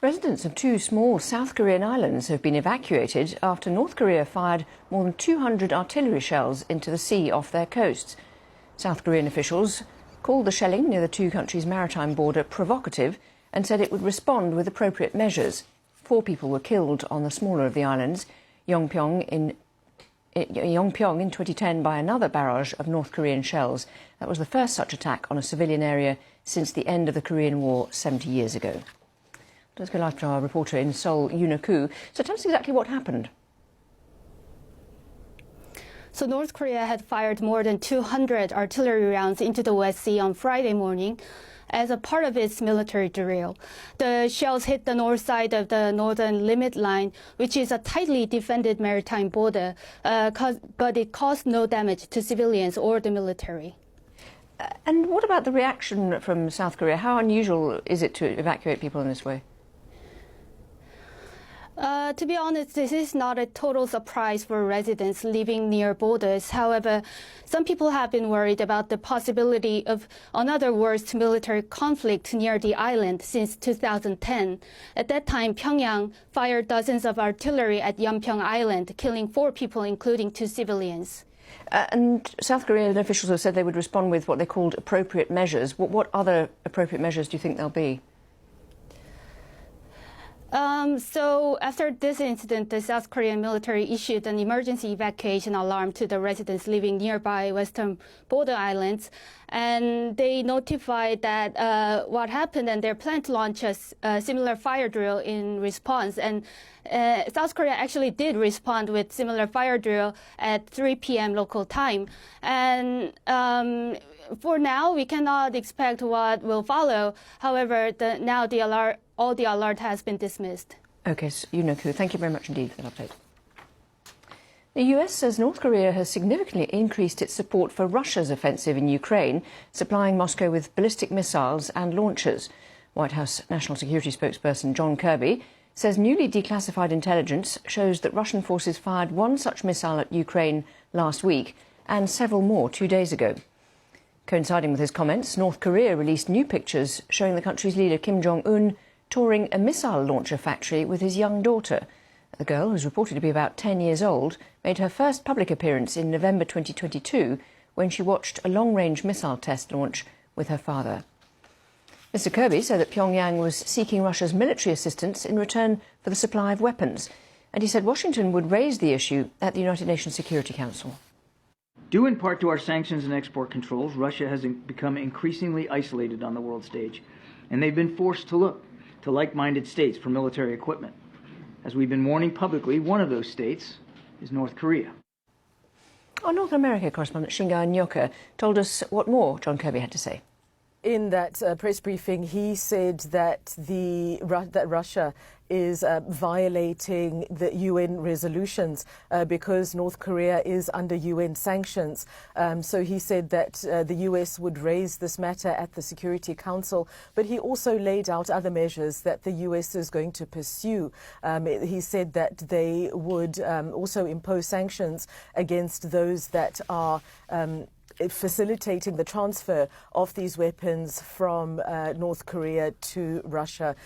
Residents of two small South Korean islands have been evacuated after North Korea fired more than 200 artillery shells into the sea off their coasts. South Korean officials called the shelling near the two countries' maritime border provocative and said it would respond with appropriate measures. 4 people were killed on the smaller of the islands, Yongpyong in 2010 by another barrage of North Korean shells. That was the first such attack on a civilian area since the end of the Korean War 70 years ago. Let's go live to our reporter in Seoul, Yoona Koo. So tell us exactly what happened. So North Korea had fired more than 200 artillery rounds into the West Sea on Friday morning as a part of its military drill. The shells hit the north side of the northern limit line, which is a tightly defended maritime border, but it caused no damage to civilians or the military. And what about the reaction from South Korea? How unusual is it to evacuate people in this way? To be honest, this is not a total surprise for residents living near borders. However, some people have been worried about the possibility of another worst military conflict near the island since 2010. At that time, Pyongyang fired dozens of artillery at Yeonpyeong Island, killing 4 people, including 2 civilians. And South Korean officials have said they would respond with what they called appropriate measures. What other appropriate measures do you think there'll be? So after this incident, the South Korean military issued an emergency evacuation alarm to the residents living nearby western border islands. And they notified that what happened, and their plan to launch a similar fire drill in response. And South Korea actually did respond with similar fire drill at 3 p.m. local time. And for now, we cannot expect what will follow. However, all the alert has been dismissed. OK, so Yoona Koo, thank you very much indeed for that update. The US says North Korea has significantly increased its support for Russia's offensive in Ukraine, supplying Moscow with ballistic missiles and launchers. White House National Security spokesperson John Kirby says newly declassified intelligence shows that Russian forces fired 1 such missile at Ukraine last week and several more 2 days ago. Coinciding with his comments, North Korea released new pictures showing the country's leader Kim Jong-un touring a missile launcher factory with his young daughter. The girl, who's reported to be about 10 years old, made her first public appearance in November 2022 when she watched a long-range missile test launch with her father. Mr. Kirby said that Pyongyang was seeking Russia's military assistance in return for the supply of weapons, and he said Washington would raise the issue at the United Nations Security Council. Due in part to our sanctions and export controls, Russia has become increasingly isolated on the world stage, and they've been forced to look to like-minded states for military equipment. As we've been warning publicly, one of those states is North Korea. Our North America correspondent Shinga Nyoka told us what more John Kirby had to say. In that press briefing, he said that that Russia is violating the UN resolutions because North Korea is under UN sanctions. So he said that the US would raise this matter at the Security Council, but he also laid out other measures that the US is going to pursue. He said that they would also impose sanctions against those that are facilitating the transfer of these weapons from North Korea to Russia.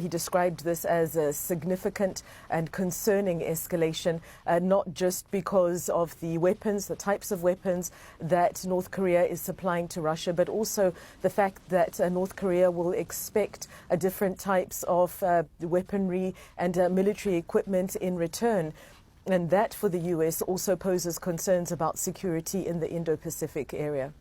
He described this as a significant and concerning escalation, not just because of the weapons, the types of weapons that North Korea is supplying to Russia, but also the fact that North Korea will expect different types of weaponry and military equipment in return. And that, for the US, also poses concerns about security in the Indo-Pacific area.